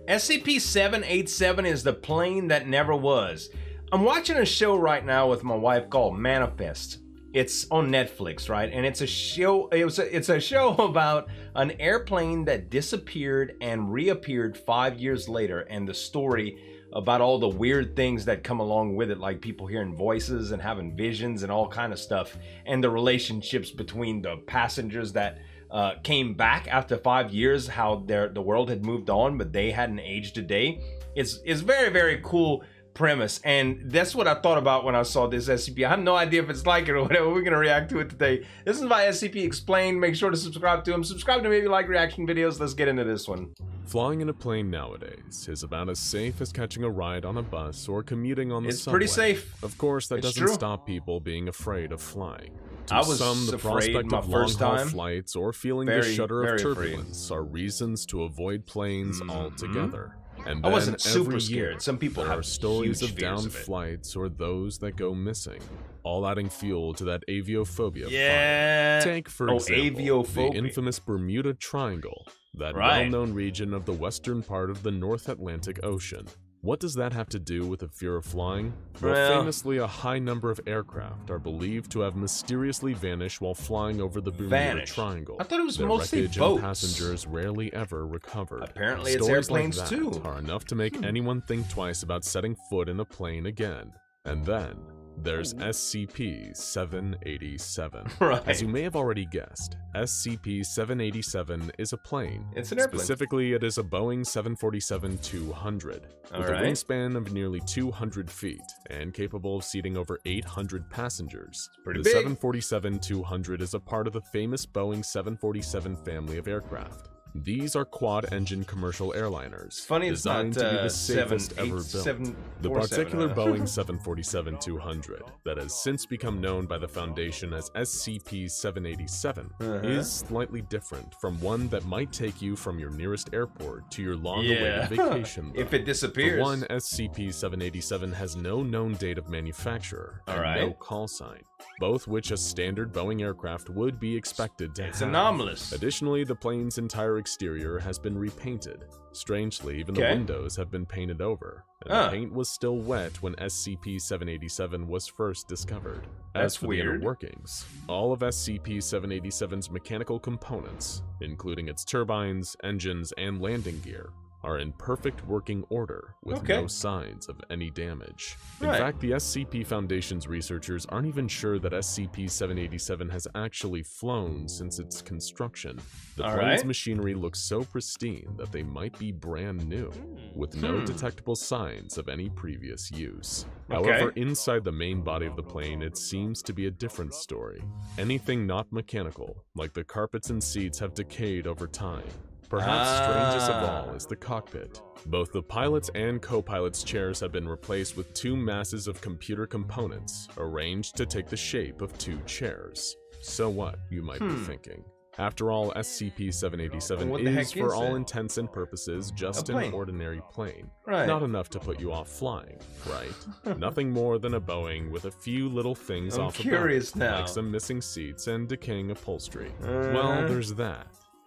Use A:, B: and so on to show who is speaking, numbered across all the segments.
A: SCP-787 is the plane that never was. I'm watching a show right now with my wife called Manifest. It's on Netflix, right? And it's a show. It's a show about an airplane that disappeared and reappeared 5 years later, and the story about all the weird things that come along with it, like people hearing voices and having visions and all kind of stuff, and the relationships between the passengers that came back after 5 years, how the world had moved on, but they hadn't aged a day. It's very, very cool premise, and that's what I thought about when I saw this SCP. I have no idea if it's like it or whatever. We're gonna react to it today. This is my SCP Explained. Make sure to subscribe to him. Subscribe to maybe like reaction videos. Let's get into this one.
B: Flying in a plane nowadays is about as safe as catching a ride on a bus or commuting on the subway.
A: It's pretty safe.
B: Of course, that doesn't
A: true.
B: stop people being afraid of flying. To
A: I was
B: some, the
A: afraid
B: prospect
A: my
B: of
A: first
B: long-haul
A: time.
B: flights or feeling
A: Very,
B: the shudder
A: very
B: of
A: afraid.
B: turbulence are reasons to avoid planes altogether. And
A: I
B: then
A: wasn't super
B: every
A: scared.
B: year,
A: Some people
B: there
A: have
B: are stories
A: huge
B: of
A: fears
B: downed
A: of it.
B: flights or those that go missing, all adding fuel to that aviophobia.
A: Yeah.
B: Take, for example,
A: aviophobia.
B: the infamous Bermuda Triangle, that
A: Right.
B: well-known region of the western part of the North Atlantic Ocean. What does that have to do with a fear of flying? Well, famously, a high number of aircraft are believed to have mysteriously vanished while flying over the Bermuda Triangle.
A: I thought it was
B: Their
A: mostly
B: wreckage
A: boats.
B: and passengers rarely ever recovered.
A: Apparently it's
B: Stories
A: airplanes
B: like that
A: too.
B: are enough to make anyone think twice about setting foot in a plane again. And then there's SCP-787.
A: Right.
B: As you may have already guessed, SCP-787 is a plane.
A: It's an airplane.
B: Specifically, it is a Boeing 747-200 with a wingspan of nearly 200 feet and capable of seating over 800 passengers.
A: Pretty
B: the
A: big.
B: 747-200 is a part of the famous Boeing 747 family of aircraft. These are quad-engine commercial airliners,
A: Funny it's not
B: designed to be the safest ever built.
A: 787,
B: The particular Boeing 747-200 that has since become known by the Foundation as SCP-787 is slightly different from one that might take you from your nearest airport to your long-awaited vacation.
A: If it disappears.
B: For one, SCP-787 has no known date of manufacturer and no call sign, both which a standard Boeing aircraft would be expected to have.
A: It's anomalous.
B: Additionally, the plane's entire exterior has been repainted. Strangely, even the windows have been painted over, and the paint was still wet when SCP-787 was first discovered. As for the inner workings, all of SCP-787's mechanical components, including its turbines, engines, and landing gear, are in perfect working order with no signs of any damage. In fact, the SCP Foundation's researchers aren't even sure that SCP-787 has actually flown since its construction. The plane's machinery looks so pristine that they might be brand new, with no detectable signs of any previous use. However, inside the main body of the plane, it seems to be a different story. Anything not mechanical, like the carpets and seats, have decayed over time. Perhaps strangest of all is the cockpit. Both the pilot's and co-pilot's chairs have been replaced with two masses of computer components, arranged to take the shape of two chairs. So what, you might be thinking? After all, SCP-787 is, for all intents and purposes, just an ordinary plane. Not enough to put you off flying, right? Nothing more than a Boeing with a few little things off about it, like some missing seats and decaying upholstery. Well, there's that.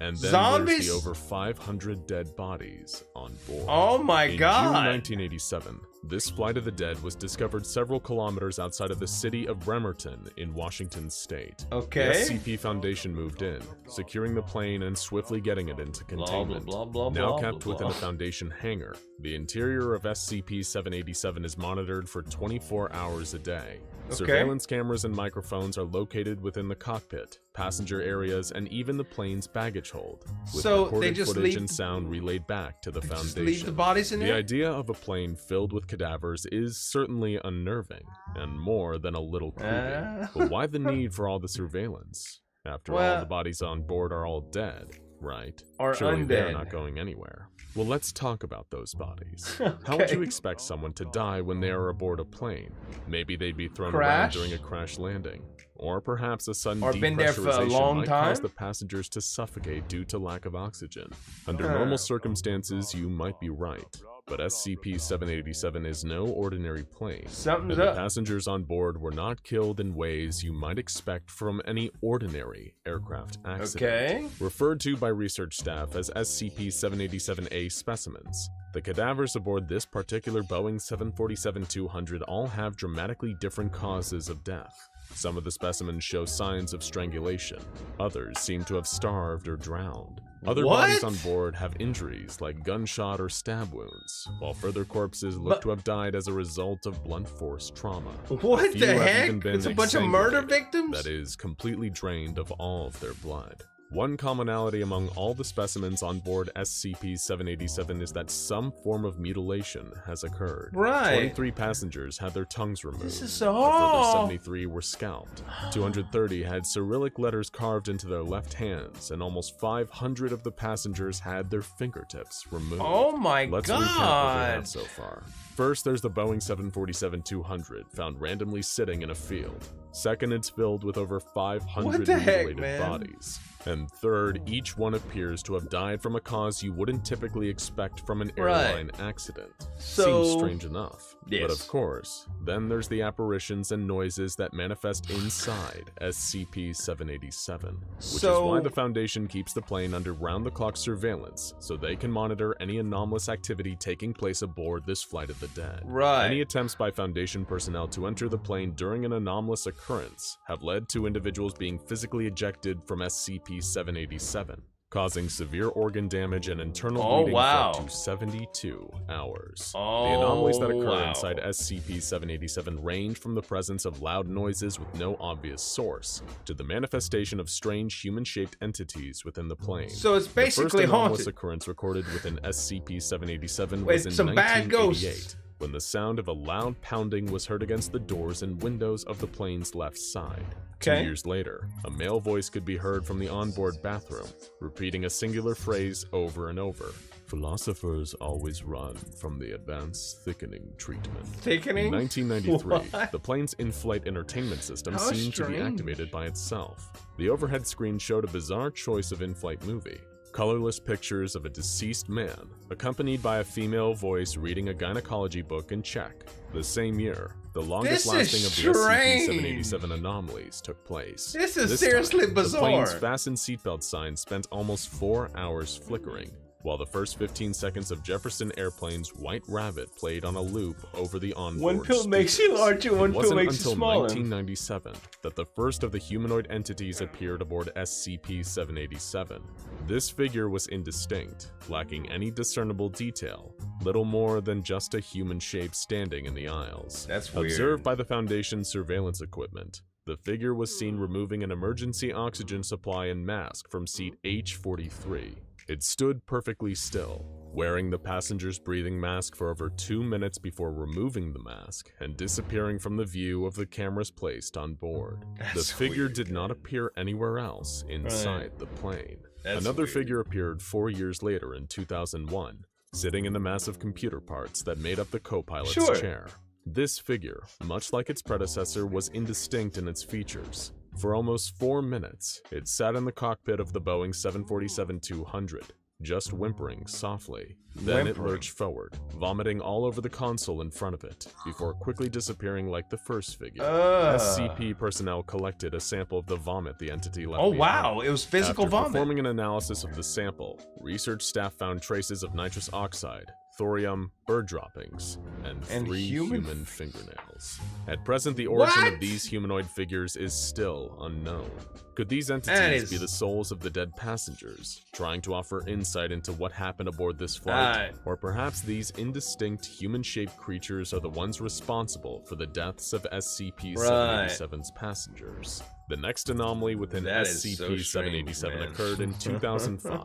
B: And then there's the over 500 dead bodies on board.
A: Oh my God!
B: In June 1987, this flight of the dead was discovered several kilometers outside of the city of Bremerton in Washington state. The SCP Foundation moved in, securing the plane and swiftly getting it into containment. Now kept within a Foundation hangar, the interior of SCP-787 is monitored for 24 hours a day. Surveillance cameras and microphones are located within the cockpit, passenger areas, and even the plane's baggage hold, with recorded footage and sound relayed back to the Foundation.
A: Leave the bodies in
B: The idea of a plane filled with cadavers is certainly unnerving, and more than a little creepy. But why the need for all the surveillance? After all, the bodies on board are all dead, right?
A: Or
B: surely
A: undead.
B: they're not going anywhere. Well, let's talk about those bodies. How would you expect someone to die when they are aboard a plane? Maybe they'd be thrown around during a crash landing. or perhaps a sudden
A: Or been there for a long
B: might
A: time?
B: cause the passengers to suffocate due to lack of oxygen. Under normal circumstances, you might be right, but SCP-787 is no ordinary plane,
A: Something's
B: and the
A: up.
B: passengers on board were not killed in ways you might expect from any ordinary aircraft accident.
A: Okay.
B: Referred to by research staff as SCP-787A specimens, the cadavers aboard this particular Boeing 747-200 all have dramatically different causes of death. Some of the specimens show signs of strangulation, others seem to have starved or drowned. Other bodies on board have injuries like gunshot or stab wounds, while further corpses look to have died as a result of blunt force trauma.
A: What
B: Few
A: the
B: have
A: heck?
B: even been
A: It's a bunch of murder
B: exsanguinated,
A: victims?
B: that is, completely drained of all of their blood. One commonality among all the specimens on board SCP-787 is that some form of mutilation has occurred.
A: Right.
B: 23 passengers had their tongues removed.
A: This is
B: A further
A: so...
B: 73 were scalped. 230 had Cyrillic letters carved into their left hands, and almost 500 of the passengers had their fingertips removed.
A: Oh my
B: Let's recap what we have
A: god.
B: so far. First, there's the Boeing 747-200, found randomly sitting in a field. Second, it's filled with over 500
A: What the heck,
B: mutilated
A: man?
B: bodies. And third, each one appears to have died from a cause you wouldn't typically expect from an airline accident.
A: So-
B: Seems strange enough.
A: Yes.
B: But of course, then there's the apparitions and noises that manifest inside SCP-787, which is why the Foundation keeps the plane under round-the-clock surveillance, so they can monitor any anomalous activity taking place aboard this flight of the dead.
A: Right.
B: Any attempts by Foundation personnel to enter the plane during an anomalous occurrence have led to individuals being physically ejected from SCP-787, causing severe organ damage and internal bleeding for up to 72 hours. The anomalies that occur inside SCP-787 range from the presence of loud noises with no obvious source, to the manifestation of strange human-shaped entities within the plane.
A: So it's
B: The
A: basically
B: first anomalous
A: haunted.
B: occurrence recorded within SCP-787
A: Wait,
B: was in
A: some bad
B: 1988,
A: ghosts.
B: when the sound of a loud pounding was heard against the doors and windows of the plane's left side. 2
A: Okay.
B: years later, a male voice could be heard from the onboard bathroom, repeating a singular phrase over and over. Philosophers always run from the advanced thickening treatment.
A: Thickening?
B: In 1993,
A: What?
B: the plane's in-flight entertainment system
A: How
B: seemed to be
A: strange.
B: activated by itself. The overhead screen showed a bizarre choice of in-flight movie. Colorless pictures of a deceased man, accompanied by a female voice reading a gynecology book in Czech. The same year, the longest
A: This is
B: lasting of the
A: strange.
B: SCP-787 anomalies took place.
A: This is
B: This
A: seriously
B: time,
A: bizarre.
B: The plane's fasten seatbelt sign spent almost 4 hours flickering, while the first 15 seconds of Jefferson Airplane's White Rabbit played on a loop over the onboard
A: One pill makes you
B: speakers.
A: larger, one
B: It
A: pill
B: wasn't
A: makes you
B: until
A: smaller.
B: 1997 that the first of the humanoid entities appeared aboard SCP-787. This figure was indistinct, lacking any discernible detail, little more than just a human shape standing in the aisles.
A: That's weird.
B: Observed by the Foundation's surveillance equipment, the figure was seen removing an emergency oxygen supply and mask from seat H43. It stood perfectly still, wearing the passenger's breathing mask for over 2 minutes before removing the mask and disappearing from the view of the cameras placed on board.
A: That's
B: the figure
A: weird,
B: did not appear anywhere else inside the plane.
A: That's
B: Another
A: weird.
B: figure appeared 4 years later in 2001, sitting in the massive computer parts that made up the co-pilot's chair. This figure, much like its predecessor, was indistinct in its features. For almost 4 minutes, it sat in the cockpit of the Boeing 747-200, just whimpering softly. Then it lurched forward, vomiting all over the console in front of it, before quickly disappearing like the first figure. SCP personnel collected a sample of the vomit the entity left behind.
A: Wow, it was physical
B: After
A: vomit.
B: performing an analysis of the sample, research staff found traces of nitrous oxide, thorium, bird droppings, and 3 human fingernails. At present, the origin of these humanoid figures is still unknown. Could these entities be the souls of the dead passengers, trying to offer insight into what happened aboard this flight? Or perhaps these indistinct human-shaped creatures are the ones responsible for the deaths of SCP-787's passengers. The next anomaly within SCP-787 occurred in 2005.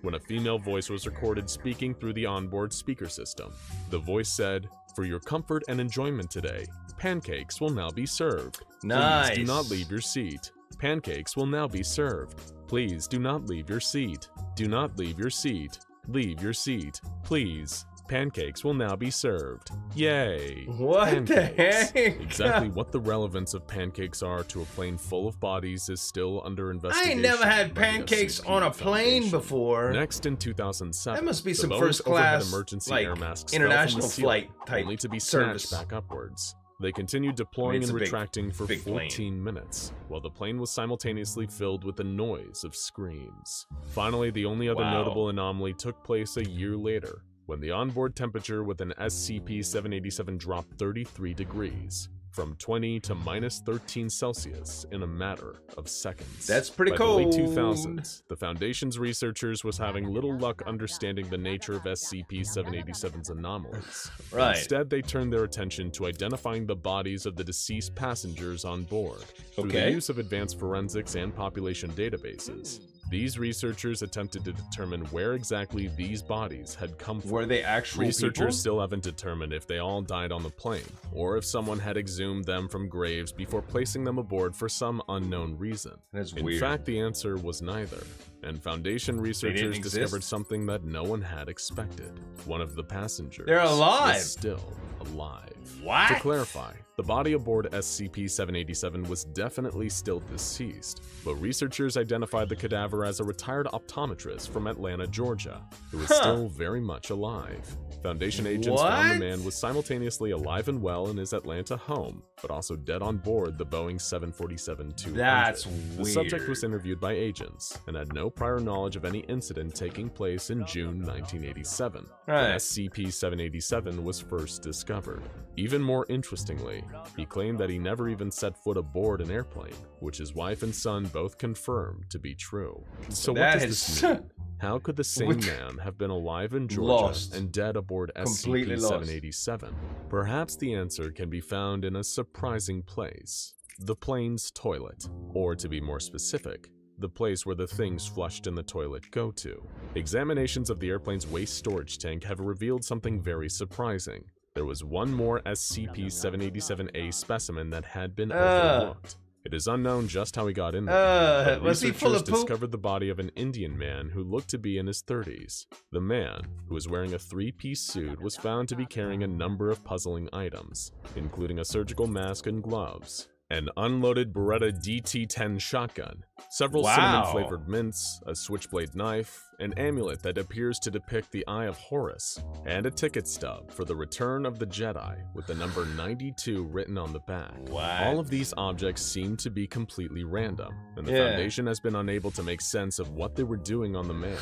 B: When a female voice was recorded speaking through the onboard speaker system. The voice said, "For your comfort and enjoyment today, pancakes will now be served.
A: Nice.
B: Please do not leave your seat. Pancakes will now be served. Please do not leave your seat. Do not leave your seat. Leave your seat. Please. Pancakes will now be served. Yay!
A: What
B: Pancakes.
A: the heck?
B: Exactly what the relevance of pancakes are to a plane full of bodies is still under
A: I
B: investigation.
A: ain't never had
B: by the
A: pancakes
B: SCP
A: on a plane
B: Foundation.
A: before.
B: Next, in 2007,
A: That must be
B: the
A: some
B: Boeing's
A: first class,
B: overhead emergency
A: like,
B: air masks
A: international
B: fell from the ceiling,
A: flight type
B: only to be
A: service.
B: snatched back upwards. They continued deploying
A: it's
B: and
A: a big-
B: retracting for
A: big
B: 14
A: plane.
B: minutes, while the plane was simultaneously filled with the noise of screams. Finally, the only other
A: Wow.
B: notable anomaly took place a year later, when the onboard temperature with an SCP-787 dropped 33 degrees, from 20 to minus 13 Celsius in a matter of seconds.
A: That's pretty
B: By
A: cold.
B: the late 2000s, the Foundation's researchers was having little luck understanding the nature of SCP-787's anomalies.
A: Right.
B: Instead, they turned their attention to identifying the bodies of the deceased passengers on board. Through the
A: Okay.
B: use of advanced forensics and population databases, these researchers attempted to determine where exactly these bodies had come from.
A: Were they actual
B: Researchers
A: people?
B: still haven't determined if they all died on the plane, or if someone had exhumed them from graves before placing them aboard for some unknown reason.
A: That's
B: In
A: weird.
B: fact, the answer was neither, and Foundation researchers
A: exist?
B: discovered something that no one had expected. One of the passengers
A: They're alive!
B: was still alive.
A: What?
B: To clarify, the body aboard SCP-787 was definitely still deceased, but researchers identified the cadaver as a retired optometrist from Atlanta, Georgia, who is still very much alive. Foundation agents found the
A: What?
B: man was simultaneously alive and well in his Atlanta home, but also dead on board the Boeing 747-200.
A: That's
B: The
A: weird.
B: subject was interviewed by agents and had no prior knowledge of any incident taking place in June 1987, when
A: Right.
B: SCP-787 was first discovered. Even more interestingly, he claimed that he never even set foot aboard an airplane, which his wife and son both confirmed to be true. So what
A: That
B: does
A: is-
B: this mean? How could the same
A: What-
B: man have been alive in Georgia
A: Lost.
B: and dead aboard
A: Completely lost.
B: SCP-787? Perhaps the answer can be found in a surprising place. The plane's toilet. Or to be more specific, the place where the things flushed in the toilet go to. Examinations of the airplane's waste storage tank have revealed something very surprising. There was one more SCP-787-A specimen that had been overlooked. It is unknown just how he got in there, but
A: was he full
B: researchers
A: of poop?
B: discovered the body of an Indian man who looked to be in his 30s. The man, who was wearing a three-piece suit, was found to be carrying a number of puzzling items, including a surgical mask and gloves, an unloaded Beretta DT-10 shotgun, several
A: Wow.
B: cinnamon-flavored mints, a switchblade knife, an amulet that appears to depict the Eye of Horus, and a ticket stub for the Return of the Jedi with the number 92 written on the back.
A: What?
B: All of these objects seem to be completely random, and the
A: Yeah.
B: Foundation has been unable to make sense of what they were doing on the man,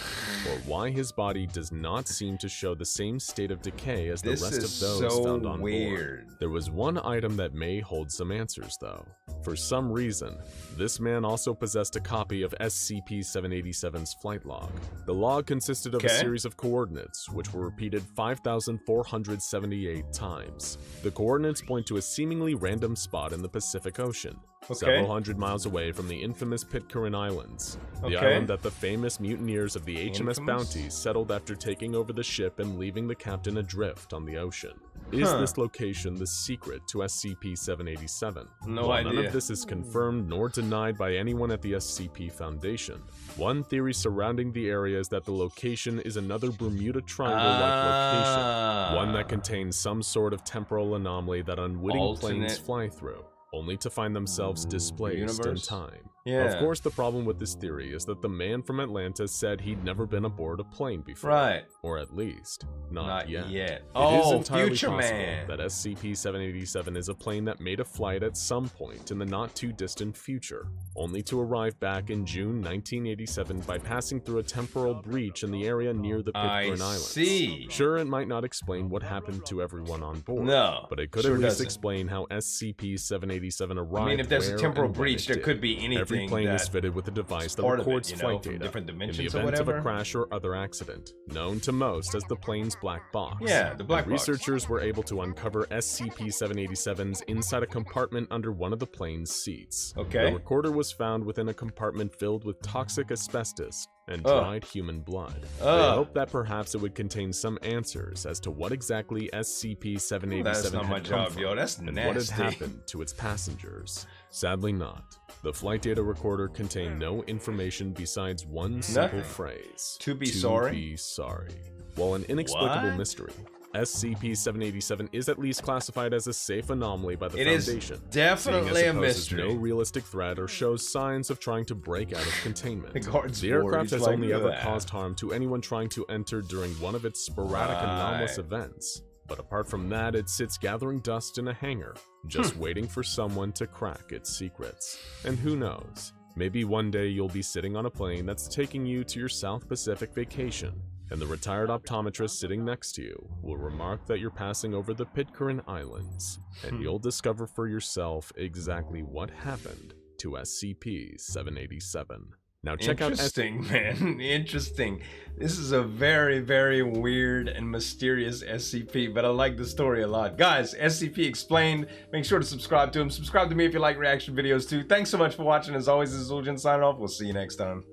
B: or why his body does not seem to show the same state of decay as the
A: This
B: rest
A: is
B: of those
A: so
B: found on
A: weird.
B: board. There was one item that may hold some answers, though. For some reason, this man also possessed a copy of SCP-787's flight log. The log consisted of a
A: Okay.
B: series of coordinates, which were repeated 5,478 times. The coordinates point to a seemingly random spot in the Pacific Ocean, several hundred miles away from the infamous Pitcairn Islands, the
A: Okay.
B: island that the famous mutineers of the HMS
A: Infamous?
B: Bounty settled after taking over the ship and leaving the captain adrift on the ocean. Is
A: Huh.
B: this location the secret to SCP-787?
A: No
B: While none
A: idea.
B: of this is confirmed nor denied by anyone at the SCP Foundation, one theory surrounding the area is that the location is another Bermuda Triangle-like location, one that contains some sort of temporal anomaly that unwitting planes
A: Alternate
B: fly through, only to find themselves displaced in
A: universe?
B: time.
A: Yeah.
B: Of course, the problem with this theory is that the man from Atlanta said he'd never been aboard a plane before.
A: Right.
B: Or at least, not yet.
A: It
B: It is
A: is
B: entirely
A: Future
B: possible
A: Man.
B: that SCP-787 is a plane that made a flight at some point in the not-too-distant future, only to arrive back in June 1987 by passing through a temporal breach in the area near the Pitcairn Islands.
A: see.
B: Sure, it might not explain what happened to everyone on board,
A: No,
B: but it could
A: sure
B: at least
A: doesn't.
B: explain how SCP-787 arrived
A: I mean, if there's a
B: where
A: temporal
B: and when
A: breach,
B: it
A: there
B: did.
A: could be anything
B: Every plane is
A: that
B: fitted with a device that
A: part of it,
B: records
A: you know,
B: flight
A: from
B: data
A: different
B: in the
A: dimensions or
B: event of a
A: whatever.
B: crash or other accident, known to most as the plane's black box.
A: Yeah, the black
B: And
A: box.
B: Researchers were able to uncover SCP-787s inside a compartment under one of the plane's seats.
A: Okay.
B: The recorder was found within a compartment filled with toxic asbestos, and dried human blood. They hoped that perhaps it would contain some answers as to what exactly SCP-787 had come from and what had happened to its passengers. Sadly not. The flight data recorder contained no information besides one simple phrase.
A: To be sorry?
B: To be sorry. While an inexplicable mystery, SCP-787 is at least classified as a safe anomaly by the Foundation.
A: It is definitely a mystery.
B: No realistic threat or shows signs of trying to break out of containment.
A: The
B: aircraft has only ever caused harm to anyone trying to enter during one of its sporadic anomalous events. But apart from that, it sits gathering dust in a hangar, just waiting for someone to crack its secrets. And who knows, maybe one day you'll be sitting on a plane that's taking you to your South Pacific vacation, and the retired optometrist sitting next to you will remark that you're passing over the Pitcairn Islands, and you'll discover for yourself exactly what happened to SCP-787. Now check out
A: man. Interesting. This is a very, very weird and mysterious SCP, but I like the story a lot. Guys, SCP Explained. Make sure to subscribe to him. Subscribe to me if you like reaction videos too. Thanks so much for watching. As always, this is Zueljin signing off. We'll see you next time.